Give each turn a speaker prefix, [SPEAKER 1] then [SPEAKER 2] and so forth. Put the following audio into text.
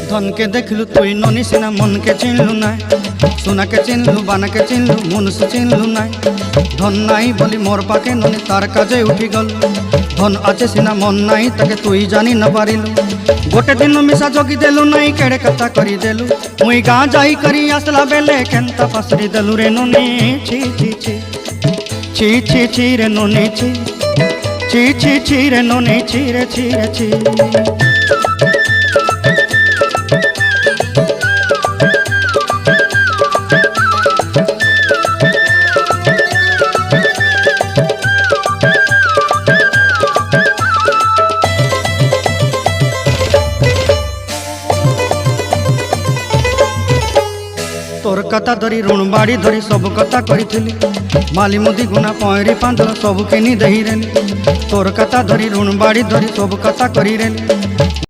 [SPEAKER 1] धन के देखलु तुई ननी सिना मन के चिन्हलु ना सोना के चिन्हलु बाना के चिन्हलु मनुष्य चिन्हलु ना धन नाई बोली मोर पाके ननी तार काजे उठी गल धन आचे सिना मन नाई ताके तुई जानी न पारिलु गोटे दिन मिसा जगी देलु नाई केड़े कथा करी देलु मुई गाँ जाई करी आसला बेले केंता पासरी देलु रे ननी छी छी छी छी छी छी रे ननी छी छी छी छी रे ननी छी रे छी रे छी। तोर कथा धरी ऋण बाड़ी धरी सब कथा करी माली मुदी गुना पहरी पांद सब किनी दही रेली तोर कथा धरी ऋण बाड़ी धरी सब कथा करी रेली।